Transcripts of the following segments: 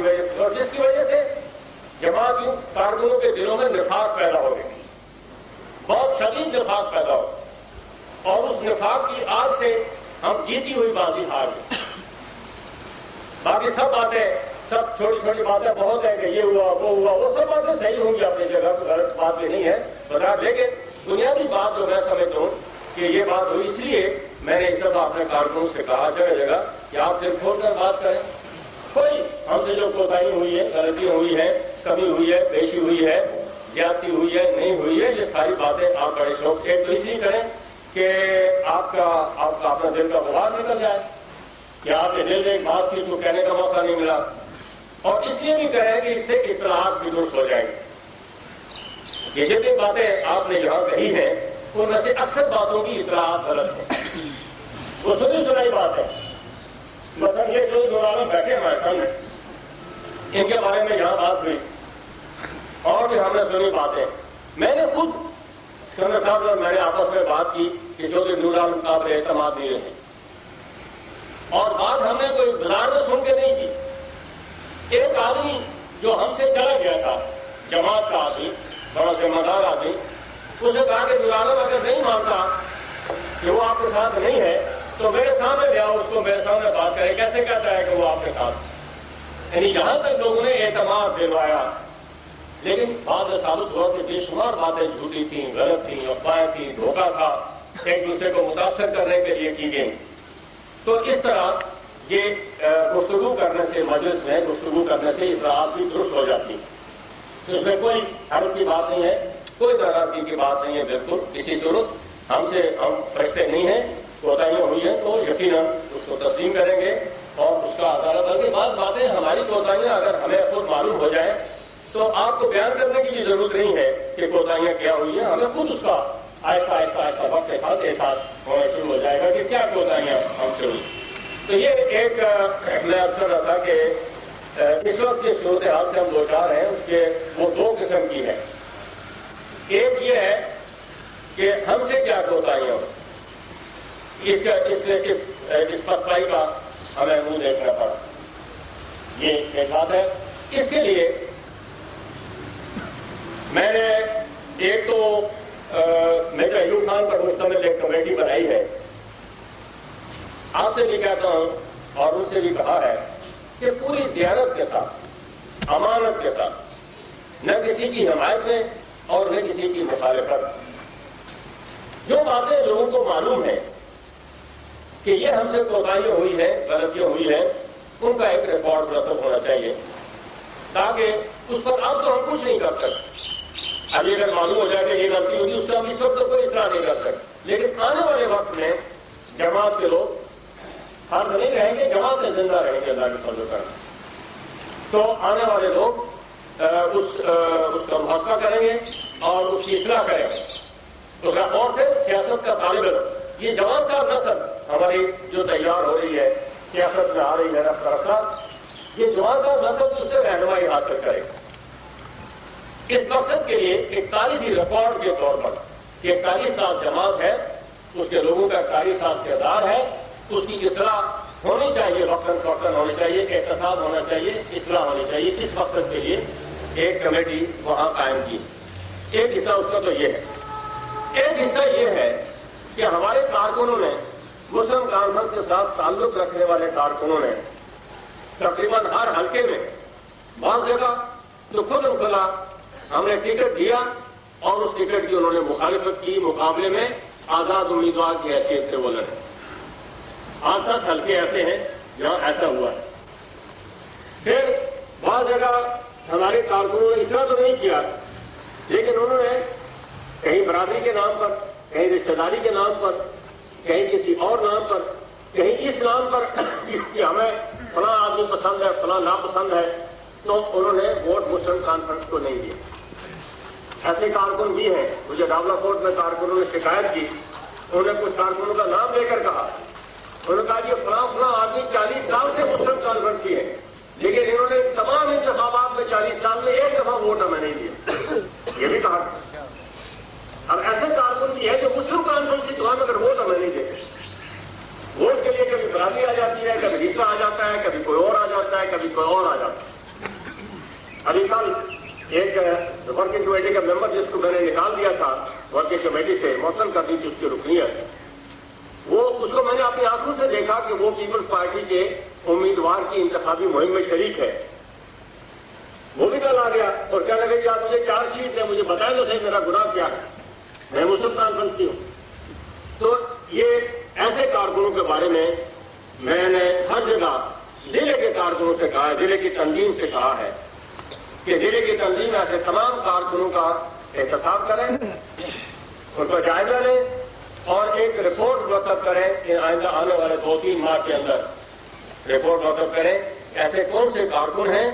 کی وجہ سے، اور جس کی وجہ سے جماعت کی کارکنوں کے دلوں میں نفاق پیدا ہو گئی، بہت شدید نفاق پیدا ہو، اور اس نفاق کی آگ سے ہم جیتی ہوئی بازی ہار گئے۔ باقی سب باتیں، سب چھوٹی چھوٹی باتیں بہت ہیں کہ یہ ہوا وہ ہوا، وہ سب باتیں صحیح ہوں گی اپنی جگہ، غلط بات بھی نہیں ہے بتا، لیکن بنیادی بات جو میں سمجھتا ہوں کہ یہ بات ہوئی، اس لیے میں نے اس دفعہ اپنے کارکنوں سے کہا جگہ جگہ کہ آپ دل کھول کر بات کریں، کوئی ہم سے جو کوتاہی ہوئی ہے، غلطی ہوئی ہے، کمی ہوئی ہے، بیشی ہوئی ہے، زیادتی ہوئی ہے، نہیں ہوئی ہے، یہ ساری باتیں آپ بڑے شوق سے تو اس لیے کریں کہ آپ کا اپنا دل کا غبار نکل جائے، کہ آپ کے دل میں ایک بات تھی اس کو کہنے کا موقع نہیں ملا، اور اس لیے بھی کریں کہ اس سے اطلاعات بھی درست ہو جائیں گی۔ یہ جتنی باتیں آپ نے یہاں کہی ہیں ان میں سے اکثر باتوں کی اطلاعات غلط ہیں، وہ سنی سنائی بات ہے۔ مثلا یہ جو دوران بیٹھے ہمارے سامنے، ان کے بارے میں یہاں بات ہوئی اور بھی ہم نے سنی باتیں، میں نے خود سکندر صاحب اور میں نے آپس میں بات کی کہ چودھری نور عالم قابل اعتماد نہیں رہے، اور بات ہم نے کوئی بازار میں سن کے نہیں کی۔ ایک آدمی جو ہم سے چلا گیا تھا، جماعت کا آدمی، بڑا ذمہ دار آدمی، اسے کہا کہ نور عالم اگر نہیں مانتا کہ وہ آپ کے ساتھ نہیں ہے تو میرے سامنے لے آؤ، اس کو میرے سامنے بات کرے، کیسے کہتا ہے کہ وہ آپ کے ساتھ؟ یعنی یہاں تک لوگوں نے اعتماد دلوایا، لیکن بعد میں ثابت ہوا کہ بے شمار باتیں جھوٹی تھیں، غلط تھیں، افواہیں تھیں، دھوکہ تھا، ایک دوسرے کو متاثر کرنے کے لیے کی گئی۔ تو اس طرح یہ گفتگو کرنے سے، مجلس میں گفتگو کرنے سے اطلاعات بھی درست ہو جاتی ہے، اس میں کوئی حرف کی بات نہیں ہے، کوئی ناراضگی کی بات نہیں ہے، بالکل کسی صورت ہم فرشتے نہیں ہیں، کوتاہیاں ہوئی ہیں تو یقیناً اس کو تسلیم کریں گے اور اس کا عدالت، بلکہ بعض باتیں ہماری کوتاہیاں اگر ہمیں خود معلوم ہو جائیں تو آپ کو بیان کرنے کی بھی ضرورت نہیں ہے کہ کوتاہیاں کیا ہوئی ہیں، ہمیں خود اس کا آہستہ آہستہ آہستہ وقت کے ساتھ احساس ہونا شروع ہو جائے گا کہ کیا کوتاہیاں ہم سے ہوئی۔ تو یہ ایک میں عرض کر رہا تھا کہ اس وقت جس صورتحال سے ہم دو چار ہیں اس کے وہ دو قسم کی ہے۔ ایک یہ ہے کہ ہم سے کیا کوتاہیاں ہوں، اس پسپائی کا ہمیں منہ دیکھنا پڑا، یہ ایک بات ہے۔ اس کے لیے میں نے ایک تو میجر ایوب خان پر مشتمل ایک کمیٹی بنائی ہے، آپ سے بھی کہتا ہوں اور ان سے بھی کہا ہے کہ پوری دیانت کے ساتھ، امانت کے ساتھ، نہ کسی کی حمایت میں اور نہ کسی کی مخالفت، جو باتیں لوگوں کو معلوم ہے کہ یہ ہم سے کوتاہیاں ہوئی ہے، غلطیاں ہوئی ہیں، ان کا ایک ریکارڈ مرتب ہونا چاہیے، تاکہ اس پر اب تو ہم کچھ نہیں کر سکتے۔ ابھی اگر معلوم ہو جائے کہ یہ غلطی ہوگی اس کا ہم اس وقت تو کوئی اصلاح نہیں کر سکتے، لیکن آنے والے وقت میں جماعت کے لوگ ہم نہیں رہیں گے، جماعت میں زندہ رہیں گے اللہ کے فضل و کرم، تو آنے والے لوگ اس کا محاسبہ کریں گے اور اس کی اصلاح کریں گے۔ اور پھر سیاست کا طالب علم، یہ جوان صاحب نسل ہماری جو تیار ہو رہی ہے، سیاست میں آ رہی ہے رفتہ رفتہ، یہ جوان صاحب نسل اس سے رہنمائی حاصل کرے گا۔ اس مقصد کے لیے ایک تاریخی ریکارڈ کے طور پر کہ 41 سال جماعت ہے، اس کے لوگوں کا 41 سال کردار ہے، اس کی اصلاح ہونی چاہیے، وقتاً فوقتاً ہونی چاہیے، احتساب ہونا چاہیے، اصلاح ہونی چاہیے، اس مقصد کے لیے ایک کمیٹی وہاں قائم کی۔ ایک حصہ اس کا تو یہ ہے، ایک حصہ یہ ہے کہ ہمارے کارکنوں نے، مسلم کانفرنس کے ساتھ تعلق رکھنے والے کارکنوں نے تقریباً ہر حلقے میں بعض جگہ تو خود کھلا ہم نے ٹکٹ دیا اور اس ٹکٹ کی انہوں نے مخالفت کی، مقابلے میں آزاد امیدوار کی حیثیت سے وہ لڑے۔ 8-10 حلقے ایسے ہیں جہاں ایسا ہوا ہے۔ پھر بعض جگہ ہمارے کارکنوں نے اس طرح تو نہیں کیا، لیکن انہوں نے کہیں برادری کے نام پر، کہیں رشتہ داری کے نام پر، کہیں کسی اور نام پر، کہیں اس نام پر کہ ہمیں فلاں آدمی پسند ہے، فلاں ناپسند ہے، تو انہوں نے ووٹ مسلم کانفرنس کو نہیں دیا۔ ایسے کارکن بھی ہیں، مجھے راولا کوٹ میں کارکنوں نے شکایت کی، انہوں نے کچھ کارکنوں کا نام لے کر کہا، انہوں نے کہا یہ فلاں فلاں آدمی 40 سال سے مسلم کانفرنس کی ہے، لیکن انہوں نے تمام انتخابات میں 40 سال میں ایک دفعہ ووٹ ہمیں نہیں دیا، یہ بھی کہا۔ اب ایسے کارکن بھی ہے جو مسلم کانفرنس کی دعا میں اگر ووٹ ہمیں نہیں دیتے، ووٹ کے لیے کبھی برادری آ جاتی ہے، کبھی رشتہ آ جاتا ہے، کبھی کوئی اور آ جاتا ہے، کبھی کوئی اور آ جاتا ہے۔ ابھی کل ایک ورکنگ کمیٹی کا ممبر جس کو میں نے نکال دیا تھا ورکنگ کمیٹی سے، معطل کر دی تھی اس کی رکنیت، وہ اس کو میں نے اپنی آنکھوں سے دیکھا کہ وہ پیپلز پارٹی کے امیدوار کی انتخابی مہم میں شریک ہے. وہ بھی کل آ گیا اور کہنے لگے کہ آپ مجھے چارج شیٹ ہے، مجھے بتائیں تو صحیح میرا گناہ کیا ہے، میں مسلم کانفرنس کی ہوں. تو یہ ایسے کارکنوں کے بارے میں نے ہر جگہ ضلع کے کارکنوں سے کہا ہے، ضلع کی تنظیم سے کہا ہے کہ ضلع کی تنظیم ایسے تمام کارکنوں کا احتساب کریں، ان کا جائزہ لیں اور ایک رپورٹ مرتب کریں کہ آئندہ آنے والے 2-3 ماہ کے اندر رپورٹ مرتب کریں ایسے کون سے کارکن ہیں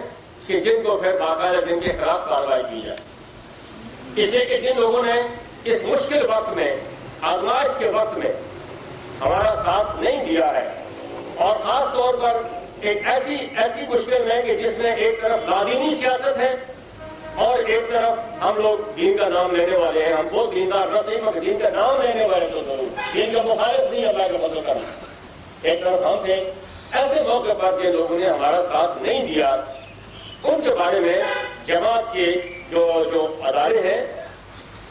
کہ جن کو پھر باقاعدہ جن کے خلاف کارروائی کی جائے. اس لیے کہ جن لوگوں نے اس مشکل وقت میں، آزمائش کے وقت میں ہمارا ساتھ نہیں دیا ہے، اور خاص طور پر ایک ایسی مشکل میں کہ جس میں ایک طرف لادینی سیاست ہے اور ایک طرف ہم لوگ دین کا نام لینے والے ہیں. ہم بہت دیندار نہ صحیح مگر دین کا نام لینے والے تو ضرور، دین کا مخالف نہیں اللہ کا فضل کرنا. ایک طرف ہم تھے. ایسے موقع پر جن لوگوں نے ہمارا ساتھ نہیں دیا ان کے بارے میں جماعت کے جو ادارے ہیں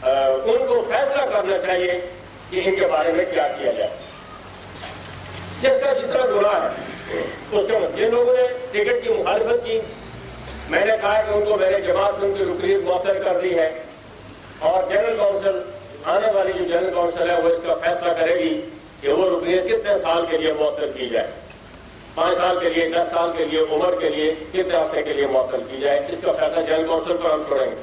ان کو فیصلہ کرنا چاہیے کہ ان کے بارے میں کیا کیا جائے. جس کا جتنا گناہ ہے اس کے جن لوگوں نے ٹکٹ کی مخالفت کی، میں نے کہا کہ ان کو میں نے جماعت ان کی رکنیت معطل کر دی ہے، اور جنرل کونسل آنے والی جو جنرل کونسل ہے وہ اس کا فیصلہ کرے گی کہ وہ رکنیت کتنے سال کے لیے معطل کی جائے، 5 سال کے لیے، 10 سال کے لیے، عمر کے لیے، کتنے عرصے کے لیے معطل کی جائے. اس کا فیصلہ جنرل کونسل پر ہم چھوڑیں گے.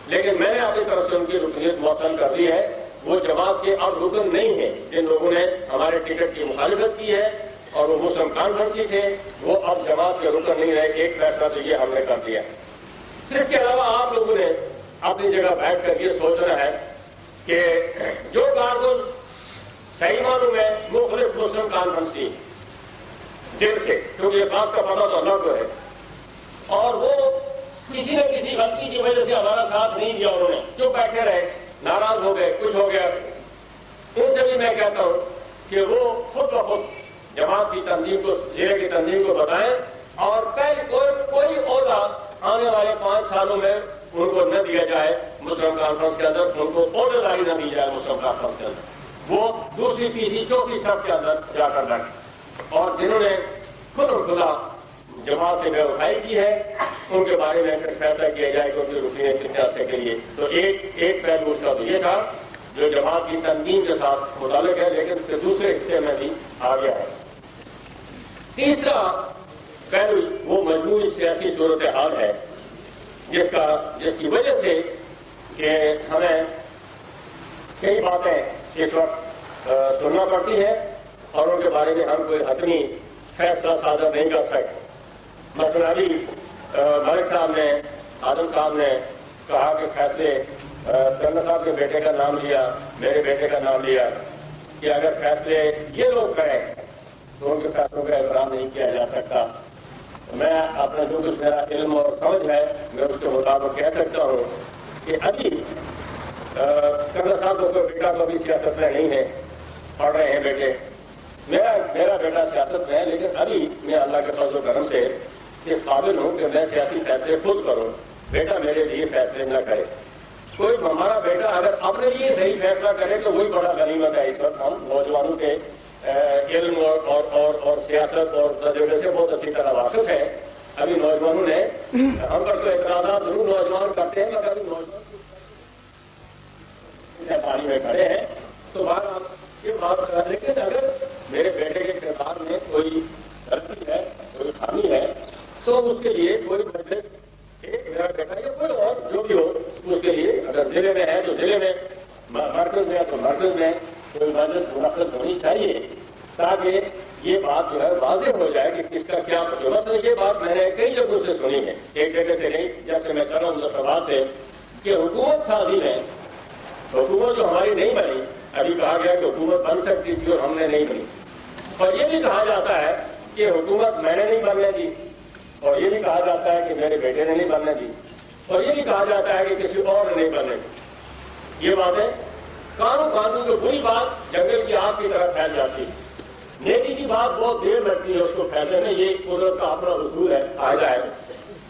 لیکن میں نے اپنی طرف سے ان کی رکنیت معطل کر دی ہے. وہ جماعت کے اب رکن نہیں ہیں. جن لوگوں نے ہمارے ٹکٹ کی مخالفت کی ہے اور وہ مسلم کانفرنسی تھے وہ اب جماعت کے رکن نہیں رہے. ایک فیصلہ تو یہ ہم نے کر دیا. پھر اس کے علاوہ آپ لوگوں نے اپنی جگہ بیٹھ کر یہ سوچنا ہے کہ جو کارکن صحیح معنوں میں مخلص مسلم کانفرنسی دل سے، کیونکہ یہ خاص کا پتہ تو اللہ کو ہے، اور وہ کسی نہ کسی غلطی کی وجہ سے ہمارا ساتھ نہیں دیا، انہوں نے چپ بیٹھے رہے، ناراض ہو گئے، کچھ ہو گیا، ان سے بھی میں کہتا ہوں کہ وہ خود بخود جماعت کی تنظیم کو، ضلع کی تنظیم کو بتائیں، اور کوئی عہدہ آنے والے 5 سالوں میں ان کو نہ دیا جائے مسلم کانفرنس کے اندر، ان کو عہدہ داری نہ دی جائے مسلم کانفرنس کے اندر. وہ دوسری تیسری چوتھی صف کے اندر جا کر بیٹھے، اور جنہوں نے خود اور خدا جماعت سے بے وفائی کی ہے ان کے بارے میں پھر فیصلہ کیا جائے کہ ان کی رکنیت کتنے عرصے کے لیے. تو ایک پہلو اس کا تو یہ تھا جو جماعت کی تنظیم کے ساتھ متعلق ہے، لیکن پھر دوسرے حصے میں بھی آ گیا ہے. تیسرا پہلو وہ مجموعی سیاسی صورتحال ہے جس کی وجہ سے کہ ہمیں کئی باتیں اس وقت سننا پڑتی ہیں اور ان کے بارے میں ہم کوئی حتمی فیصلہ صادر نہیں کر سکتے. مثلا ابھی ملک صاحب نے، آدم صاحب نے کہا کہ فیصلے سکندر صاحب کے بیٹے کا نام لیا، میرے بیٹے کا نام لیا، کہ اگر فیصلے یہ لوگ کریں تو ان کے فیصلوں کا احترام نہیں کیا جا سکتا. میں اپنا جو کچھ میرا علم اور سمجھ ہے میں اس کے مطابق کہہ سکتا ہوں کہ ابھی سکندر صاحب کو بیٹا تو ابھی سیاست میں نہیں ہے، پڑھ رہے ہیں بیٹے، میرا بیٹا سیاست میں ہے، لیکن ابھی میں اللہ کے فضل و کرم سے اس قابل ہوں کہ میں سیاسی فیصلے خود کروں، بیٹا میرے لیے فیصلے نہ کرے. کوئی ہمارا بیٹا اگر اپنے لیے صحیح فیصلہ کرے تو وہی بڑا غنیمت ہے. اس وقت ہم نوجوانوں کے علم اور سیاست اور تجربے سے بہت اچھی طرح واقف ہے. ابھی نوجوانوں نے ہم پر تو اعتراضات ضرور نوجوان کرتے ہیں، مگر ابھی نوجوان پانی میں کھڑے ہیں تو یہ بات کر رہے کہ اگر میرے بیٹے کے کردار میں کوئی غلطی ہے، کوئی خامی ہے، تو اس کے لیے کوئی مجلس، ایک میرا بیٹا یا کوئی اور جو بھی ہو، اس کے لیے اگر ضلع میں ہے تو ضلع میں، مرکز میں ہے تو مرکز میں کوئی مجلس منعقد ہونی چاہیے تاکہ یہ بات جو ہے واضح ہو جائے کہ کس کا کیا قصور ہے. مثلا یہ بات میں نے کئی جگہوں سے سنی ہے، ایک جگہ سے نہیں، جب سے میں چل رہا ہوں مظفرآباد سے، کہ حکومت سازی میں حکومت جو ہماری نہیں بنی، ابھی کہا گیا کہ حکومت بن سکتی تھی اور ہم نے نہیں بنی، اور یہ بھی کہا جاتا ہے کہ حکومت میں نے نہیں بننے دی، اور یہ بھی کہا جاتا ہے کہ میرے بیٹے نے نہیں بننے دی، اور یہ بھی کہا جاتا ہے کہ کسی اور نے نہیں بننے دی. یہ باتیں قانون جو بری بات جنگل کی آگ کی طرح پھیل جاتی ہے. نیکی کی بات بہت دیر لگتی ہے اس کو پھیلنے میں، یہ قدرت کا اپنا اصول ہے، قاعدہ ہے.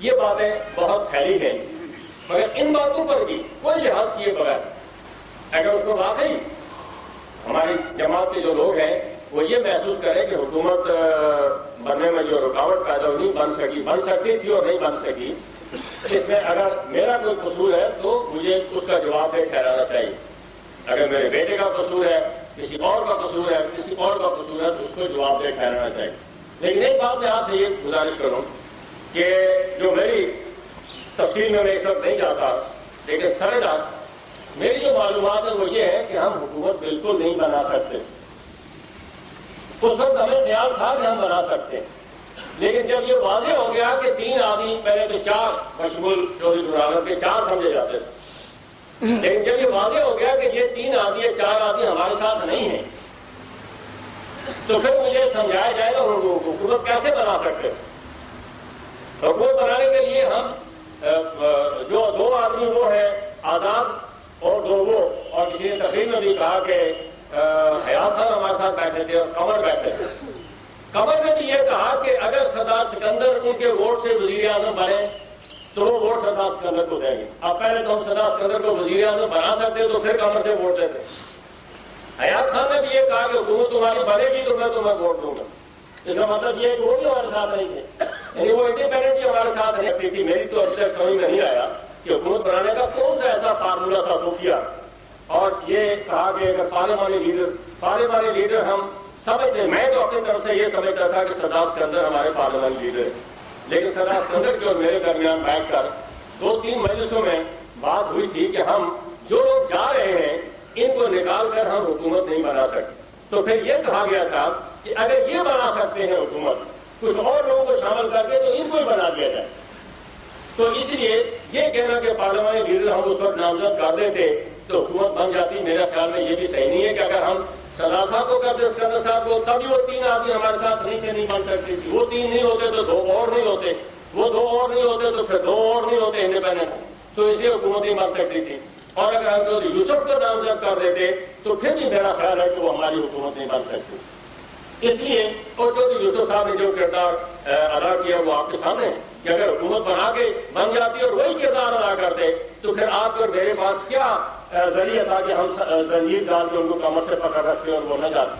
یہ باتیں بہت پھیلی ہیں، مگر ان باتوں پر بھی کوئی لحاظ کیے بغیر اگر اس کو واقعی ہماری جماعت کے جو لوگ ہیں وہ یہ محسوس کریں کہ حکومت بننے میں جو رکاوٹ پیدا ہوئی بن سکتی تھی اور نہیں بن سکی، اس میں اگر میرا کوئی قصور ہے تو مجھے اس کا جواب دہ ٹھہرانا چاہیے. اگر میرے بیٹے کا قصور ہے، کسی اور کا قصور ہے، کسی اور کا قصور ہے، تو اس کو جواب دہ ٹھہرانا چاہیے. لیکن ایک بات میں آپ سے یہ گزارش کروں کہ جو میری تفصیل میں اس وقت نہیں جاتا، لیکن سرراست میری جو معلومات ہے وہ یہ ہے کہ ہم حکومت بالکل نہیں بنا سکتے. اس وقت ہمیں خیال تھا کہ ہم بنا سکتے ہیں، لیکن جب یہ واضح ہو گیا کہ 3 آدمی، پہلے تو 4 مشمول چودھری نورعالم کے 4 سمجھے جاتے تھے، لیکن جب یہ واضح ہو گیا کہ یہ 3 آدمی یا 4 آدمی ہمارے ساتھ نہیں ہیں، تو پھر مجھے سمجھایا جائے گا حکومت کیسے بنا سکتے. حکومت بنانے کے لیے ہم جو 2 آدمی وہ ہیں آزاد اور 2 وہ، اور کسی نے تقریر میں بھی کہا کہ حیات خان ہمارے ساتھ بیٹھے تھے اور قمر بیٹھے تھے. قمر نے بھی یہ کہا کہ اگر سردار سکندر ان کے ووٹ سے وزیر اعظم بنے تو وہ ووٹ سردار سکندر کو دیں گے. اب پہلے تو ہم سردار سکندر کو وزیر اعظم بنا سکتے تو پھر قمر سے ووٹ دیتے. حیات خان نے بھی یہ کہا کہ حکومت تمہاری بنے گی تو میں تمہیں ووٹ دوں گا. اس کا مطلب یہ ہے کہ وہ بھی ہمارے ساتھ نہیں تھے، یعنی وہ انڈیپینڈنٹلی ہمارے ساتھ نہیں رکھتی تھی. میری تو ابھی تک سمجھ میں نہیں آیا کہ حکومت بنانے کا کون سا ایسا فارمولا تھا خفیہ. اور یہ کہا کہ اگر پارلیمانی لیڈر ہم سمجھتے، میں تو اپنی طرف سے یہ سمجھتا تھا کہ سردار سکندر ہمارے پارلیمانی لیڈر ہیں، لیکن سردار سکندر کے اور میرے درمیان بیٹھ کر 2-3 مجلسوں میں بات ہوئی تھی کہ ہم جو لوگ جا رہے ہیں ان کو نکال کر ہم حکومت نہیں بنا سکتے. تو پھر یہ کہا گیا تھا کہ اگر یہ بنا سکتے ہیں حکومت کچھ اور لوگوں کو شامل کر کے تو ان کو ہی بنا دیا جائے. تو اس لیے یہ کہنا کہ پارلیمانی لیڈر ہم اس وقت نامزد کر دیتے تو حکومت بن جاتی، میرا خیال میں یہ بھی صحیح نہیں ہے کہ اگر ہم سردار صاحب کو کرتے، سکندر صاحب کو، تبھی وہ 3 آدمی ہمارے ساتھ نہیں تھے، نہیں بن سکتی تھی. وہ 3 نہیں ہوتے تو 2 اور نہیں ہوتے، وہ 2 اور نہیں ہوتے تو پھر 2 اور نہیں ہوتے انڈیپینڈنٹ. تو اس لیے حکومت نہیں بن سکتی تھی. اور اگر ہم چودھری یوسف کو نامزد کر دیتے تو پھر بھی میرا خیال ہے کہ وہ ہماری حکومت نہیں بن سکتی. اس لیے اور چودھری یوسف صاحب نے جو کردار ادا کیا وہ آپ کے سامنے ہے کہ اگر حکومت بنا کے بن جاتی اور وہی کردار ادا کرتے تو پھر آپ اور میرے پاس کیا ذریعہ تھا کہ ہم زنجیر ڈال کے ان کو کمر سے پکڑ رکھتے اور وہ نہ جاتے.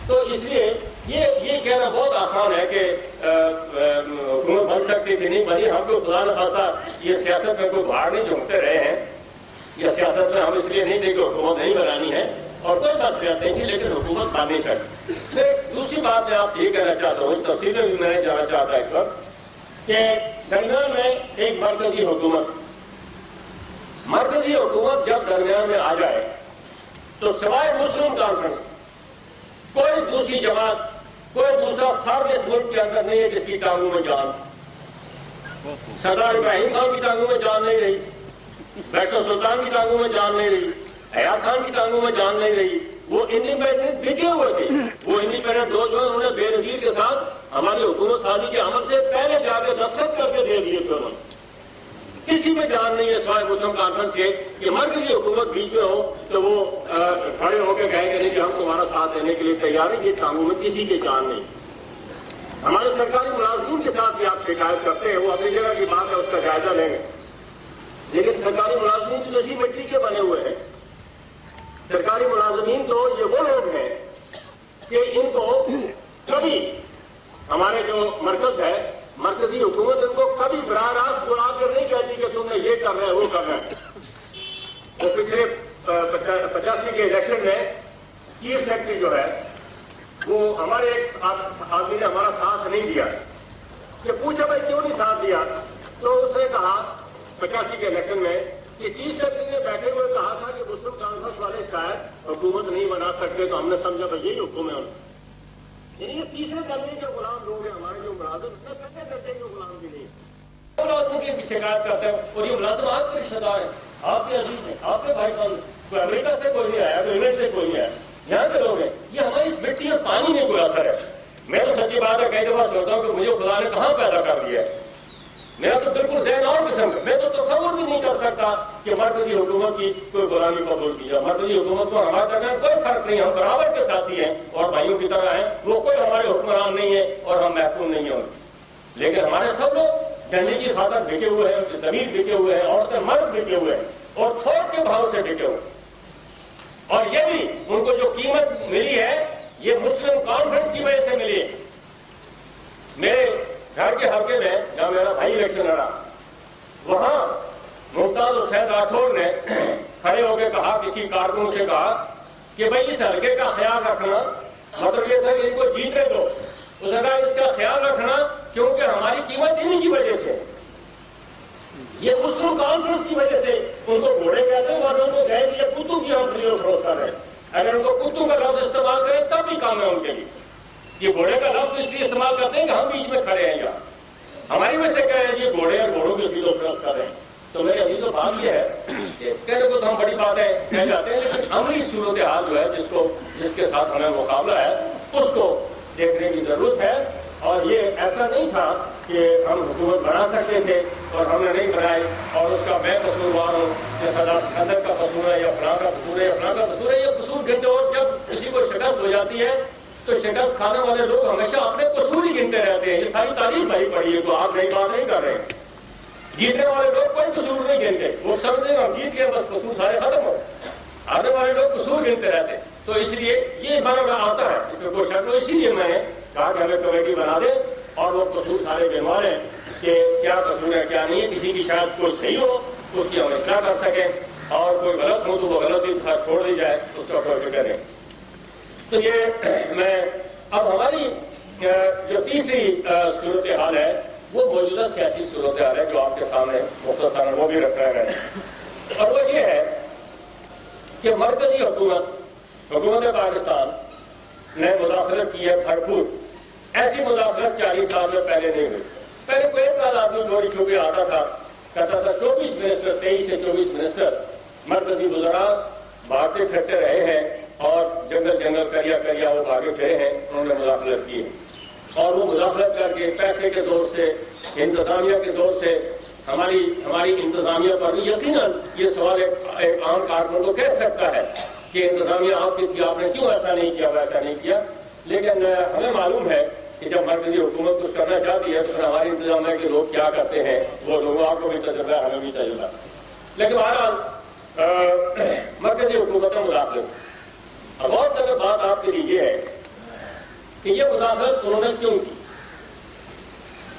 تو اس لیے یہ کہنا بہت آسان ہے کہ حکومت بن سکتی تھی، نہیں بنی. ہم کو خدا نخواستہ یہ سیاست میں کوئی باہر نہیں جھونکتے رہے ہیں، یہ سیاست میں ہم اس لیے نہیں تھے کہ حکومت نہیں بنانی ہے اور کوئی مسئلہ نہیں تھی، لیکن حکومت بن نہیں سکتی. پھر دوسری بات میں آپ سے یہ کہنا چاہتا ہوں، اس تفصیل میں بھی میں نے جانا چاہتا اس وقت کہ درمیان میں ایک مرکزی حکومت جب درمیان میں آ جائے تو سوائے مسلم کانفرنس کوئی دوسری جماعت، کوئی دوسرا فرد اس ملک کے اندر نہیں ہے جس کی ٹانگوں میں جان. سردار ابراہیم خان کی ٹانگوں میں جان نہیں رہی، فیصل سلطان کی ٹانگوں میں جان نہیں رہی، حیات خان کی ٹانگوں میں جان نہیں رہی. وہ انڈیپینڈنٹ بکے ہوئے تھے. وہ انڈیپینڈنٹ دو جو انہوں نے بے نظیر کے ساتھ ہماری حکومت سازی کے عمل سے پہلے جا کے دستخط کر کے دے دیے تھے. انہوں نے کسی میں جان نہیں ہے سوائے مسلم کانفرنس کے کہ مرکزی حکومت بیچ میں ہو تو وہ کھڑے ہو کے کہیں گے کہ ہم تمہارا ساتھ دینے کے لیے تیار ہیں. یہ ٹانگوں میں کسی کی جان نہیں. ہمارے سرکاری ملازمین کے ساتھ بھی آپ شکایت کرتے ہیں، وہ اپنی جگہ کی بات ہے، اس کا جائزہ لیں گے، لیکن سرکاری ملازمین تو اسی مٹی کے بنے ہوئے ہیں. سرکاری ملازمین تو یہ وہ لوگ ہیں کہ ان کو کبھی ہمارے جو مرکز ہے، مرکزی حکومت ان کو کبھی براہ راست بلا کر نہیں کہتی کہ تم نے یہ کر رہے وہ کر رہے. وہ پچھلے 85 کے الیکشن میں چیف سیکرٹری جو ہے وہ ہمارے ایک آدمی نے ہمارا ساتھ نہیں دیا کہ پوچھا بھائی کیوں نہیں ساتھ دیا، تو اس نے کہا 85 کے الیکشن میں کہ چیف سیکرٹری نے بیٹھے ہوئے کہا تھا کہ مسلم کانفرنس والے شاید حکومت نہیں بنا سکتے، تو ہم نے سمجھا بھائی یہی حکم ہے. یعنی یہ تیسرے درجے کے غلام لوگ ہیں ہمارے جو ملازم، پہلے درجے کے غلام بھی نہیں. ملازموں کی شکایت کرتے ہیں اور یہ ملازم آپ کے رشتے دار ہیں، آپ کے عزیز ہیں، آپ کے بھائی بہن. کوئی امریکہ سے کوئی نہیں آیا، کوئی انگلینڈ سے کوئی نہیں آیا، یہاں کے لوگ ہیں. یہ ہماری اس مٹی اور پانی میں کوئی اثر ہے. میں تو سچی بات ہے کئی دفعہ سوچتا ہوں کہ مجھے خدا نے کہاں پیدا کر دیا ہے. میرا تو بالکل ذہن اور قسم کا، میں تو تصور بھی نہیں کر سکتا کہ مرکزی حکومت کی کوئی غلامی قبول کی جائے. مرکزی حکومت کو ہمارے درمیان کوئی فرق نہیں، ہم برابر کے ساتھی ہیں اور بھائیوں کی طرح ہیں. وہ کوئی ہمارے حکمران نہیں ہے اور ہم محکوم نہیں ہوں. لیکن ہمارے سب لوگ جھنڈے کی خاطر بکے ہوئے ہیں، ان کے ضمیر بکے ہوئے ہیں، عورتیں مرد بکے ہوئے ہیں اور تھوک کے بھاؤ سے بکے ہوئے ہیں. اور یہ بھی ان کو جو قیمت ملی ہے یہ مسلم کانفرنس کی وجہ سے ملی ہے. میرے گھر کے حلقے میں جہاں میرا بھائی الیکشن لڑا، وہاں ممتاز حسین راٹھور نے کھڑے ہو کے کہا، کسی کارکن سے کہا کہ بھائی اس حلقے کا خیال رکھنا، مطلب یہ تھا کہ ان کو جیتنے دو. اس نے کہا اس کا خیال رکھنا کیونکہ ہماری قیمت انہیں کی وجہ سے، یہ مسلم کانفرنس کی وجہ سے ان کو گھوڑے کہتے ہیں، اور ان کو کہے کہ یہ کتوں کی ہم خرید و فروخت کر رہے ہیں. اگر ان کو کتوں کا لفظ استعمال کریں تب بھی کام ہے ان کے لیے. یہ گھوڑے کا لفظ اس لیے استعمال کرتے ہیں کہ ہم بیچ میں کھڑے ہیں یہاں، ہماری وجہ سے کہہ رہے ہیں یہ گھوڑے اور گھوڑوں کی خرید و فروخت کر رہے ہیں. تو میری ابھی تو بات یہ ہے کہ کہنے کو تو ہم بڑی باتیں کہہ جاتے ہیں، لیکن عملی صورتحال جو ہے جس کے ساتھ ہمیں مقابلہ ہے اس کو دیکھنے کی ضرورت ہے. اور یہ ایسا نہیں تھا کہ ہم حکومت بنا سکتے تھے اور ہم نے نہیں بنائی اور اس کا میں قصوروار ہوں کہ صدر سکندر کا قصور ہے یا فلاں کا قصور ہے یا فلاں کا قصور ہے. یہ قصور گنتے، اور جب کسی کو شکست ہو جاتی ہے تو شکست کھانے والے لوگ ہمیشہ اپنے قصور ہی گنتے رہتے ہیں. یہ ساری تاریخ بھری پڑی ہے، تو آپ نئی بات نہیں کر رہے ہیں. جیتنے والے لوگ کوئی قصور نہیں گنتے، وہ سمجھتے ہیں ہم جیت گئے بس قصور سارے ختم ہو. ہارنے والے لوگ قصور گنتے رہتے ہیں. تو اس لیے یہ ہمارا میں آتا ہے، اس میں کوئی شک نہیں. اسی لیے میں نے کہا کہ ہمیں کمیٹی بنا دے اور وہ قصور سارے گنوا لیں کہ کیا قصور ہے کیا نہیں ہے. کسی کی شاید کوئی صحیح ہو اس کی ہم اصلاح کر سکیں، اور کوئی غلط ہو تو وہ غلطی چھوڑ دی جائے، اس کا کوئی فکر نہیں. تو یہ میں اب ہماری جو تیسری صورتحال ہے وہ موجودہ سیاسی صورتحال ہے جو آپ کے سامنے مختصراً وہ بھی رکھا گیا ہے. اور وہ یہ ہے کہ مرکزی حکومت پاکستان نے مداخلت کی ہے بھرپور. ایسی مداخلت 40 سال میں پہلے نہیں ہوئی. پہلے کوئی ایک آدمی چوری چھپے آتا تھا، کہتا تھا 24 منسٹر 23 سے 24 منسٹر مرکزی وزراء بھاگتے پھرتے رہے ہیں اور جنگل کریا وہ بھاگے پھرے ہیں. انہوں نے مداخلت کی اور وہ مداخلت کر کے پیسے کے زور سے، انتظامیہ کے زور سے، ہماری انتظامیہ پر یقیناً یہ سوال ایک عام کارکن کو کہہ سکتا ہے کہ انتظامیہ آپ کی تھی، آپ نے کیوں ایسا نہیں کیا ویسا نہیں کیا. لیکن ہمیں معلوم ہے کہ جب مرکزی حکومت کچھ کرنا چاہتی ہے تو ہماری انتظامیہ کے لوگ کیا کرتے ہیں. وہ لوگوں آپ کو بھی تجربہ ہے، ہمیں بھی تجربہ. لیکن بہرحال مرکزی حکومت میں مداخلت. اب اور اگر بات آپ کے لیے یہ ہے کہ یہ مداخلت انہوں نے کیوں کی؟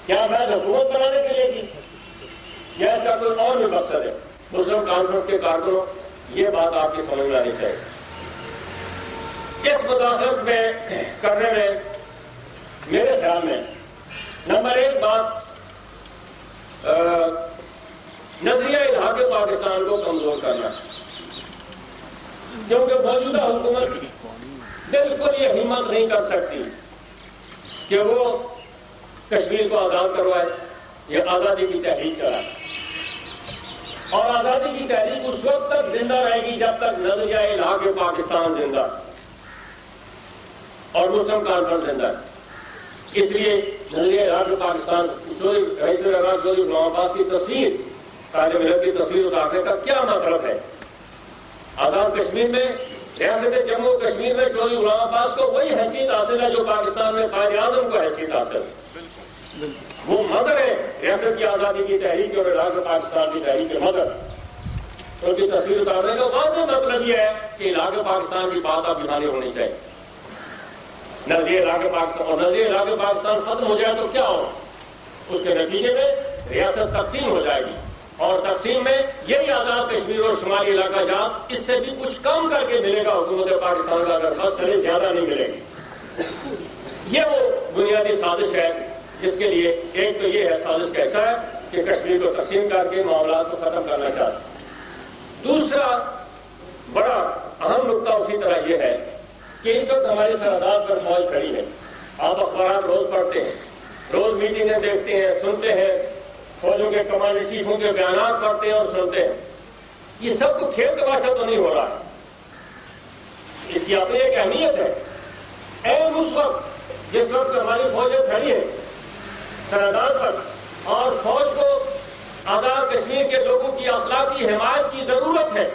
کیا محض حکومت بنانے کے لیے کی یا اس کا کوئی اور بھی مقصد ہے؟ مسلم کانفرنس کے کارکنوں یہ بات آپ کی سمجھ میں آنی چاہیے. اس مداخلت میں کرنے میں میرے خیال میں نمبر 1 بات نظریہ الحاق پاکستان کو کمزور کرنا، کیونکہ موجودہ حکومت بالکل یہ ہمت نہیں کر سکتی کہ وہ کشمیر کو آزاد کروائے یا آزادی کی تحریک چلائے. اور آزادی کی تحریک اس وقت تک زندہ رہے گی جب تک نظریہ الحاق پاکستان زندہ اور مسلم کانفرنس زندہ. اس لیے نظریہ الحاق پاکستان رئیس الوزراء چودھری غلام عباس کی تصویر، قائد ملت کی تصویر اتارنے کا کیا مطلب ہے؟ آزاد کشمیر میں، ریاست جموں کشمیر میں چودھری غلام عباس کو وہی حیثیت حاصل ہے جو پاکستان میں قائد اعظم کو حیثیت حاصل ہے. وہ مدر ہے ریاست کی آزادی کی تحریک اور الحاق پاکستان کی تحریک کے مدر. ان کی تصویر اتارنے کا واضح مطلب یہ ہے کہ الحاق پاکستان کی بات اب یہاں نہیں ہونی چاہیے. نظریہ الحاق پاکستان، اور نظریہ الحاق پاکستان ختم ہو جائے تو کیا ہوگا؟ اس کے نتیجے میں ریاست تقسیم ہو جائے گی، اور تقسیم میں یہی آزاد کشمیر اور شمالی علاقہ جات اس سے بھی کچھ کم کر کے ملے گا حکومت پاکستان کا، اگر بس چلے زیادہ نہیں ملے گی. یہ وہ بنیادی سازش ہے جس کے لیے ایک تو یہ ہے، سازش کا حصہ ہے کہ کشمیر کو تقسیم کر کے معاملات کو ختم کرنا چاہتے. دوسرا بڑا اہم نقطہ اسی طرح یہ ہے کہ اس وقت ہماری سرحدات پر فوج کھڑی ہے. آپ اخبارات روز پڑھتے ہیں، روز میٹنگیں دیکھتے ہیں، سنتے ہیں، فوجوں کے کمانڈر چیفوں کے بیانات پڑھتے ہیں اور سنتے ہیں. یہ سب کو کھیل تماشا تو نہیں ہو رہا ہے، اس کی اپنی ایک اہمیت ہے. اس وقت جس وقت ہماری فوجیں کھڑی ہیں سرحدات پر اور فوج کو آزاد کشمیر کے لوگوں کی اخلاقی حمایت کی ضرورت ہے،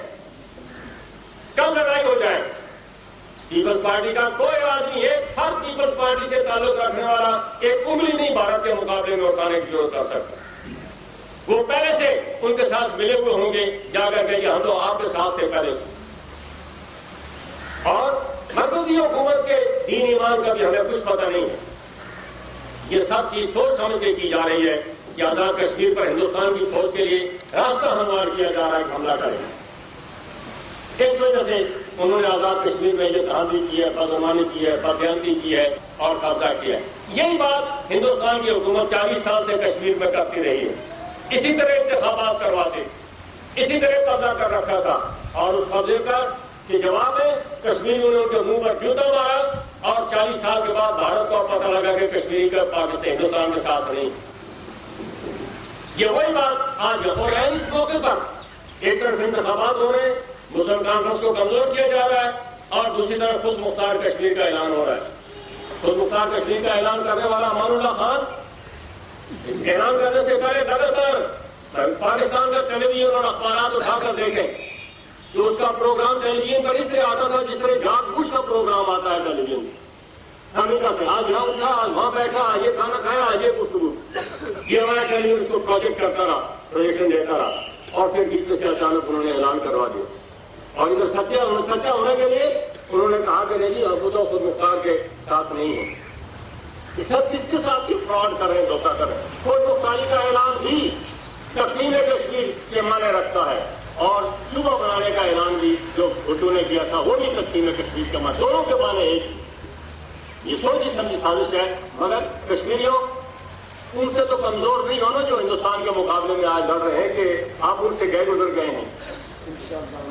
کب لڑائی ہو جائے. پیپلز پارٹی کا کوئی آدمی، ایک فرد پیپلز پارٹی سے تعلق رکھنے والا ایک انگلی نہیں بھارت کے مقابلے میں اٹھانے کی ضرورت کر سکتا. ان کے ساتھ ملے ہوئے ہوں گے جا کر کے ہم تو آپ کے ساتھ تھے پہلے سے. اور مرکزی حکومت کے دین ایمان کا بھی ہمیں کچھ پتہ نہیں ہے. یہ سب چیز سوچ سمجھ کے کی جا رہی ہے کہ آزاد کشمیر پر ہندوستان کی فوج کے لیے راستہ ہموار کیا جا رہا ہے کہ حملہ کرے. اس وجہ سے انہوں نے آزاد کشمیر میں یہ تحادی کی ہے, بدعنوانی کی ہے, بددیانتی کی ہے اور قبضہ کیا ہے. یہی بات ہندوستان کی حکومت 40 سال سے کشمیر میں کرتی رہی ہے. اسی طرح انتخابات کرواتے, اسی طرح قبضہ کر رکھا تھا, اور اس قبضے کا کہ جواب ہے کشمیریوں نے ان کے منہ پر جوتا مارا, اور 40 سال کے بعد بھارت کو پتہ لگا کہ کشمیری کا پاکستان ہندوستان کے ساتھ نہیں. یہ وہی بات آج ہو رہا ہے. اس موقع پر ایک طرف انتخابات ہو رہے ہیں, مسلم کانفرنس کو کمزور کیا جا رہا ہے, اور دوسری طرف خود مختار کشمیر کا اعلان ہو رہا ہے. خود مختار کشمیر کا اعلان کرنے والا امان اللہ خان اعلان کرنے سے پہلے لگاتار پاکستان کا ٹیلی ویژن اور اخبارات اٹھا کر دیکھیں تو اس کا پروگرام ٹیلی ویژن پر اس طرح آتا تھا جس طرح جارج بش کا پروگرام آتا ہے ٹیلی ویژن. امریکہ سے آج یہاں اٹھا, آج وہاں بیٹھا, آج یہ کھانا کھایا, آج یہ گفتگو. یہ ہمارا ٹیلی ویژن اس کو پروجیکٹ کرتا رہا, پروجیکشن دیتا رہا, اور پھر بیچ سے اچانک انہوں نے اعلان کروا دیا. اور ادھر سچا ہونے کے لیے انہوں نے کہا کہ نہیں ابو تو خود مختار کے ساتھ نہیں ہے. سب کس کے ساتھ کی فراڈ کر رہے ہیں, دھوکہ کر رہے ہیں. خود مختاری کا اعلان بھی تقسیم کشمیر کے معنی رکھتا ہے, اور صوبہ بنانے کا اعلان بھی جو بھٹو نے کیا تھا وہ بھی تقسیم کشمیر کا معنی, دونوں کے معنی ایک. یہ سوچی سمجھی سازش ہے. مگر کشمیریوں ان سے تو کمزور نہیں ہونا جو ہندوستان کے مقابلے میں آج لڑ رہے ہیں کہ آپ ان سے گئے گزر گئے ہیں.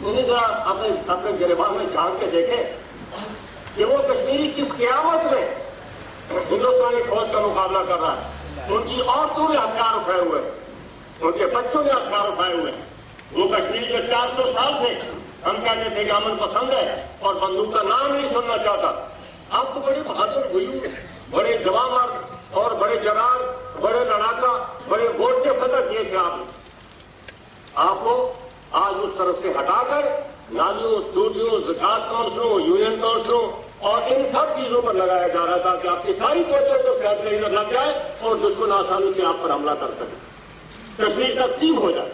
انہیں ذرا اپنے گریبان میں جھانک کے دیکھیں کہ وہ کشمیری کس قیامت میں ہندوستانی فوج کا مقابلہ کر رہا ہے. ان کی عورتوں نے ہتھیار اٹھائے ہوئے ہیں, ان کے بچوں نے ہتھیار اٹھائے ہوئے ہیں. وہ کشمیر کے 400 سال سے ہم کہتے تھے کہ امن پسند ہے اور بندوق کا نام نہیں سننا چاہتا. آپ تو بڑے بہادر ہوئی, بڑے جواب اور بڑے جگار, بڑے لڑاکا, بڑے ووٹ کے فتح کیے تھے. آپ کو آج اس طرف سے ہٹا کر نالیوں, ٹوٹیوں, زکات کونسلوں, یونین کونسلوں اور ان سب چیزوں پر لگایا جا رہا تھا کہ آپ کی ساری کوششوں کو صحت میں لگ جائے اور دشمن آسانی سے آپ پر حملہ کر سکے, کشمیر تقسیم ہو جائے.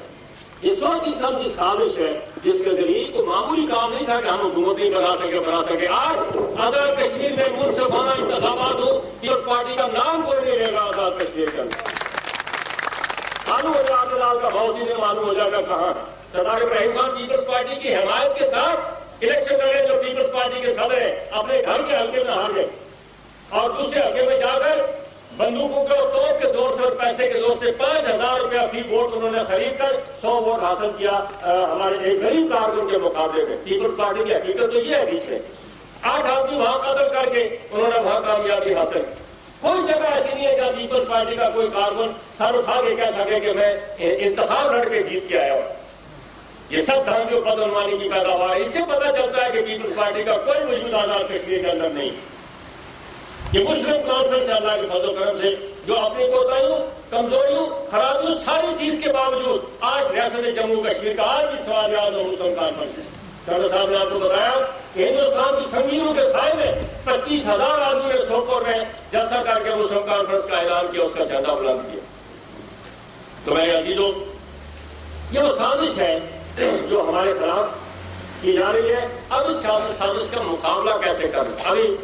یہ سوچی سمجھی سازش ہے جس کے ذریعے کوئی معمولی کام نہیں تھا کہ ہم حکومت نہیں بنا سکے. آج آزاد کشمیر میں منصفانہ انتخابات ہو کہ اس پارٹی کا نام کوئی نہیں رہے گا آزاد کشمیر کا. معلوم ہو جائے آپ لال کا بہت ہی نہیں معلوم ہو جائے گا کہاں. سردار ابراہیم خان پیپلز پارٹی کی حمایت کے ساتھ الیکشن لڑے جو پیپلز پارٹی کے صدر ہیں, اپنے گھر کے حلقے میں ہار گئے, اور دوسرے حلقے میں جا کر بندوقوں کے توپ کے زور سے اور پیسے کے زور سے 5,000 روپیہ فی ووٹ انہوں نے خرید کر 100 ووٹ حاصل کیا ہمارے ایک غریب کارکن کے مقابلے میں. پیپلز پارٹی کی حقیقت تو یہ ہے بیچ میں 8 آدمی وہاں قتل کر کے انہوں نے وہاں کامیابی حاصل کی. کوئی جگہ ایسی نہیں ہے جہاں پیپلز پارٹی کا کوئی کارکن سر اٹھا کے کہہ سکے کہ میں انتخاب لڑ کے جیت کے آیا ہوں. یہ سب دھمکی و بدعنوانی کی پیداوار ہے. اس سے پتہ چلتا ہے کہ پیپلز پارٹی کا کوئی وجود آزاد کشمیر کے اندر نہیں. یہ مسلم کانفرنس اللہ کے فضل و کرم سے جو اپنی کوتاہیوں, کمزوریوں, خرابیوں ساری چیز کے باوجود آج ریاست جموں کشمیر کا آج بھی سوال اعظم مسلم کانفرنس ہے. سردار صاحب نے آپ کو بتایا کہ ہندوستان کی سنگینوں کے سائے میں 25,000 آدمی نے سوپور میں جلسہ کر کے مسلم کانفرنس کا اعلان کیا, اس کا جھنڈا بلند کیا. تو میرے عزیزوں, یہ وہ سازش ہے جو ہمارے خلاف کی جا رہی ہے. اب اس سازش کا مقابلہ کیسے کریں. ابھی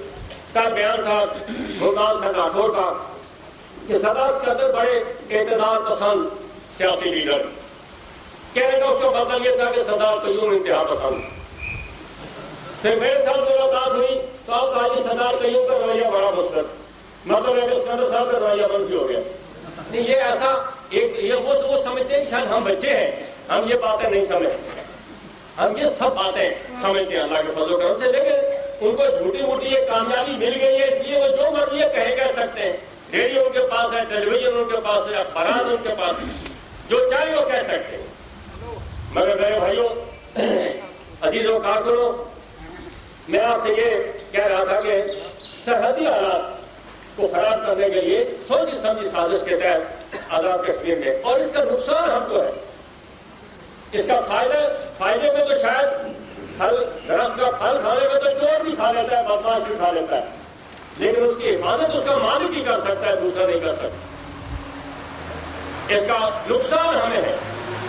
کا بیان تھا ممتاز خان راٹھور کا کہ سدا اسکندر بڑے اعتدال پسند سیاسی لیڈر, کہنے کا اس کا مطلب یہ تھا کہ سردار قیوم انتہا پسند. پھر میرے ساتھ ملاقات ہوئی تو آپ کہا جی سردار قیوم کا رویہ بڑا مثبت, مطلب ہے کہ اسکندر صاحب کا رویہ منفی ہو گیا. نہیں, یہ ایسا ایک وہ سمجھتے ہیں کہ شاید ہم بچے ہیں, ہم یہ باتیں نہیں سمجھتے. ہم یہ سب باتیں سمجھتے ہیں اللہ کے فضل و کرم سے, لیکن ان کو جھوٹی موٹی ایک کامیابی مل گئی ہے, اس لیے وہ جو مرضی کہہ سکتے ہیں. ریڈیو ان کے پاس ہے, ٹیلی ویژن ان کے پاس ہے, اخبارات ان کے پاس ہے, جو چاہے وہ کہہ سکتے ہیں. مگر میرے بھائیوں, عزیزوں, کارکنوں, میں آپ سے یہ کہہ رہا تھا کہ سرحدی حالات کو خراب کرنے کے لیے سوچی سمجھی سازش کے تحت آزاد کشمیر میں, اور اس کا نقصان ہم کو ہے. اس کا فائدے میں تو شاید درخت کا پھل کھانے میں تو چور بھی کھا لیتا ہے, بدماش بھی کھا لیتا ہے, لیکن اس کی حفاظت اس کا مالک ہی کر سکتا ہے, دوسرا نہیں کر سکتا. اس کا نقصان ہمیں ہے.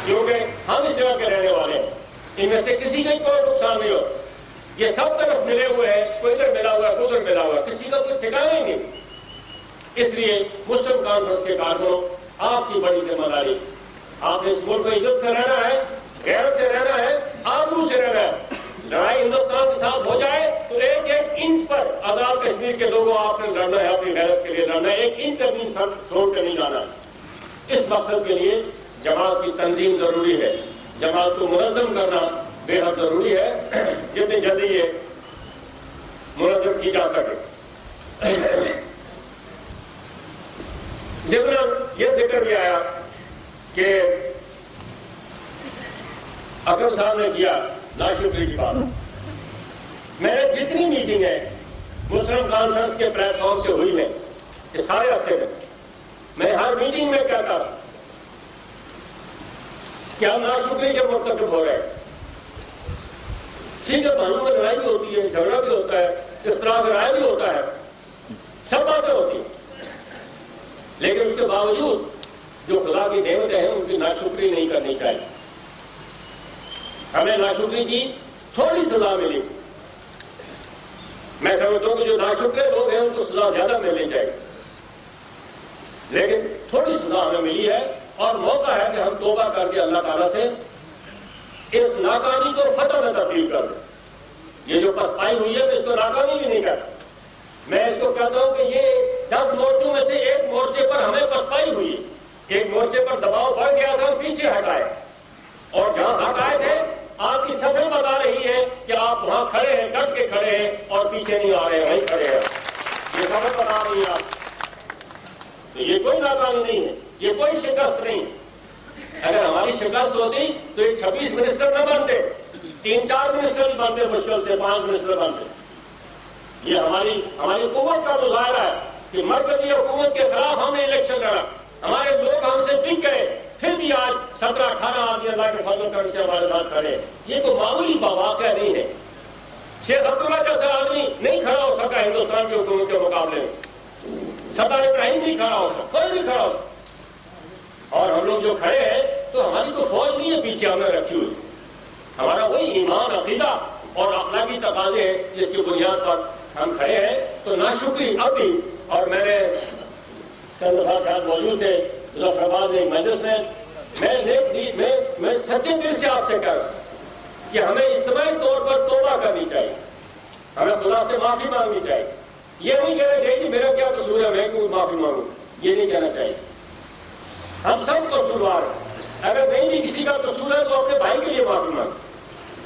کیونکہ ہم اس جگہ کے رہنے والے ہیں، ان میں سے کسی کا کوئی نقصان نہیں ہو، یہ سب طرف ملے ہوئے ہیں، کوئی ادھر ملا ہوا ہے، ادھر ملا ہوا ہے، کسی کا کوئی ٹھکانا ہی نہیں۔ اس لیے مسلم کانفرنس کے کارکنوں، آپ کی بڑی ذمہ داری، آپ نے اس ملک میں عزت سے رہنا ہے، غیرت سے رہنا ہے، آبرو سے رہنا ہے۔ لڑائی ہندوستان کے ساتھ ہو جائے تو ایک ایک انچ پر آزاد کشمیر کے لوگوں آپ نے لڑنا ہے، اپنی غیرت کے لیے لڑنا ہے، ایک انچ اپنی سر چھوڑ کے نہیں جانا۔ اس مقصد کے لیے جماعت کی تنظیم ضروری ہے، جماعت کو منظم کرنا بے حد ضروری ہے، جتنی جلدی یہ منظم کی جا سکے۔ ضمن یہ ذکر بھی آیا کہ اکرم صاحب نے کیا ناشکری کی بات۔ میں نے جتنی میٹنگیں مسلم کانفرنس کے پلیٹ فارم سے ہوئی ہیں اس سارے عرصے میں ہر میٹنگ میں کہتا تھا کہ ہم ناشکری کے مرتکب ہو رہے ہیں۔ ٹھیک ہے، بھائیوں میں لڑائی بھی ہوتی ہے، جھگڑا بھی ہوتا ہے، اختلاف رائے بھی ہوتا ہے، سب باتیں ہوتی ہیں، لیکن اس کے باوجود جو خدا کی نعمتیں ہیں ان کی ناشکری نہیں کرنی چاہیے۔ ہمیں ناشکری کی تھوڑی سزا ملی، میں سمجھتا ہوں کہ جو ناشکرے لوگ ہیں ان کو سزا زیادہ ملنی چاہیے، لیکن تھوڑی سزا ہمیں ملی ہے اور موقع ہے کہ ہم توبہ کر کے اللہ تعالیٰ سے اس ناکامی کو فتح میں تبدیل کر دیں۔ یہ جو پسپائی ہوئی ہے میں اس کو ناکامی بھی نہیں کہتا، میں اس کو کہتا ہوں کہ یہ 10 مورچوں میں سے ایک مورچے پر ہمیں پسپائی ہوئی ہے، ایک مورچے پر دباؤ بڑھ گیا تھا، ہم پیچھے ہٹائے، اور جہاں ہٹائے تھے آپ کی سفر بتا رہی ہے کہ آپ وہاں کھڑے ہیں، ڈٹ کے کھڑے ہیں اور پیچھے نہیں آ رہے ہیں، وہیں کھڑے ہیں، یہ سفر بتا رہی ہے آپ۔ تو یہ کوئی ناکامی نہیں ہے، یہ کوئی شکست نہیں۔ اگر ہماری شکست ہوتی تو یہ 26 منسٹر نہ بنتے، 3-4 منسٹر ہی بنتے، مشکل سے 5 منسٹر بنتے۔ یہ ہماری قوت کا مظاہرہ ہے کہ مرکزی حکومت کے خلاف ہم نے الیکشن لڑا، ہمارے لوگ ہم سے بک گئے، پھر بھی آج 17-18 آدمی اللہ کے فضل و کرم سے ہمارے ساتھ کھڑے ہیں۔ یہ تو معمولی واقعہ نہیں ہے۔ شیخ عبداللہ جیسا آدمی نہیں کھڑا ہو سکا ہندوستان کی حکومت کے مقابلے میں، سردار ابراہیم نہیں کھڑا ہو سکا، کوئی نہیں کھڑا ہو سکا۔ اور ہم لوگ جو کھڑے ہیں تو ہماری تو فوج نہیں ہے پیچھے ہمیں رکھی ہوئی، ہمارا وہی ایمان، عقیدہ اور اخلاقی تقاضے ہیں جس کی بنیاد پر ہم کھڑے ہیں۔ تو ناشکری اب بھی، اور میں نے اسکندر صاحب موجود تھے ظفر آباد میں ایک مجلس میں سچے دل سے آپ سے کہہ رہا ہوں کہ ہمیں اجتماعی طور پر توبہ کرنی چاہیے، ہمیں خدا سے معافی مانگنی چاہیے۔ یہ نہیں کہنا چاہیے کہ میرا کیا قصور ہے میں کیوں معافی مانگوں، یہ نہیں کہنا چاہیے۔ ہم سب قصوروار ہیں، اگر نہیں بھی کسی کا قصور ہے تو اپنے بھائی کے لیے معافی مانگیں۔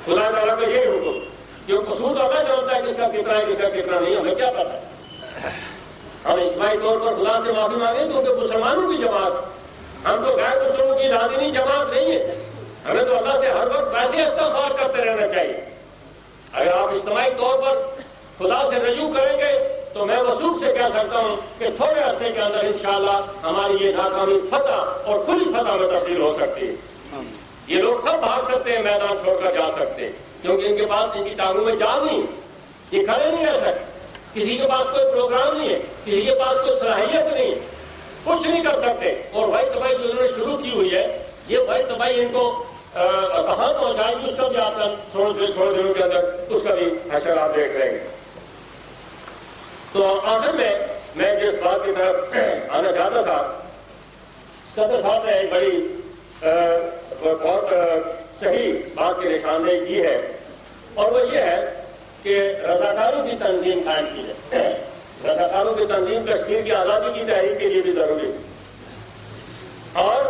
خدا تعالیٰ کا یہی حکم، جو قصور تو اللہ جانتا ہے کس کا کتنا ہے کس کا کتنا نہیں، ہمیں کیا پتا ہے۔ ہم اجتماعی طور پر خدا سے معافی مانگیں کیونکہ مسلمانوں کی جماعت، ہم تو غیر مسلموں کی لادینی جماعت نہیں ہے، ہمیں تو اللہ سے ہر وقت ویسے استغفار کرتے رہنا چاہیے۔ اگر آپ اجتماعی طور پر خدا سے رجوع کریں گے تو میں وثوق سے کہہ سکتا ہوں کہ تھوڑے عرصے کے اندر انشاءاللہ ہماری یہ ناکامی فتح اور کھلی فتح میں تبدیل ہو سکتی ہے۔ یہ لوگ سب بھاگ سکتے ہیں، میدان چھوڑ کر جا سکتے ہیں، کیونکہ ان کے پاس ان کی ٹانگوں میں جان نہیں، یہ کھڑے نہیں رہ سکتے، کسی کے پاس کوئی پروگرام نہیں ہے، کسی کے پاس کوئی صلاحیت نہیں ہے، کچھ نہیں کر سکتے۔ اور وہی تباہی جو انہوں نے شروع کی ہوئی ہے، یہ وہی تباہی ان کو کہاں پہنچائے گی اس کا بھی آپ تھوڑے دنوں کے اندر اس کا بھی حشر آپ دیکھ رہے ہیں۔ تو آخر میں جس بات کی طرف آنا چاہتا تھا، اسکندر صاحب نے ایک بڑی بہت صحیح بات کی نشاندہی کی ہے، اور وہ یہ ہے کہ رضاکاروں کی تنظیم قائم کی ہے۔ رضاکاروں کی تنظیم کشمیر کی آزادی کی تحریک کے لیے بھی ضروری ہے، اور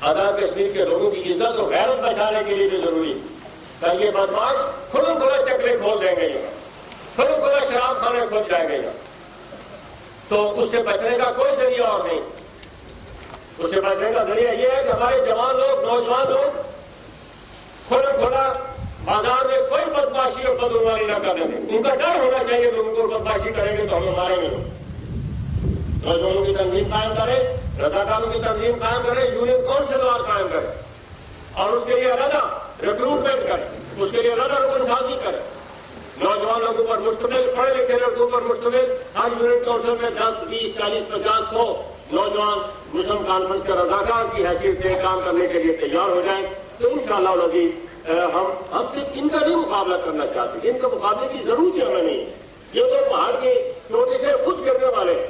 آزاد کشمیر کے لوگوں کی عزت اور غیرت بچانے کے لیے بھی ضروری ہے۔ کہ یہ بدماش کھلم کھلا چکلے کھول دیں گے، یہاں کھلم کھلا شراب خانے کھول جائیں گے یہاں، تو اس سے بچنے کا کوئی ذریعہ اور نہیں۔ اس سے بچنے کا ذریعہ یہ ہے کہ ہمارے جوان لوگ، نوجوان لوگ کھلم کھلا بازار میں کوئی بدماشی اور بدعنوانی نہ کرنے دیں۔ ان کا ڈر ہونا چاہیے کہ ان کو بدماشی کریں گے تو ہمیں ماریں گے لوگ۔ نوجوانوں کی تنظیم قائم کرے، رضاکاروں کی تنظیم قائم کرے، یونین کونسل قائم کرے، اور اس کے لیے علیحدہ ریکروٹمنٹ کرے، اس کے لیے علیحدہ رکن سازی کرے۔ نوجوان لوگوں پر مشتمل، پڑھے لکھے لوگوں پر مشتمل ہر یونین کونسل میں 10، 20، 40، 50، 100 نوجوان مسلم کانفرنس کے رضاکار کی حیثیت سے کام کرنے کے لیے تیار ہو جائیں تو انشاءاللہ العزیز ہم صرف ان کا نہیں مقابلہ کرنا چاہتے، ان کے مقابلے کی ضرورت ہی ہمیں نہیں ہے. یہ تو پہاڑ کی چوٹی سے خود گرنے والے ہیں.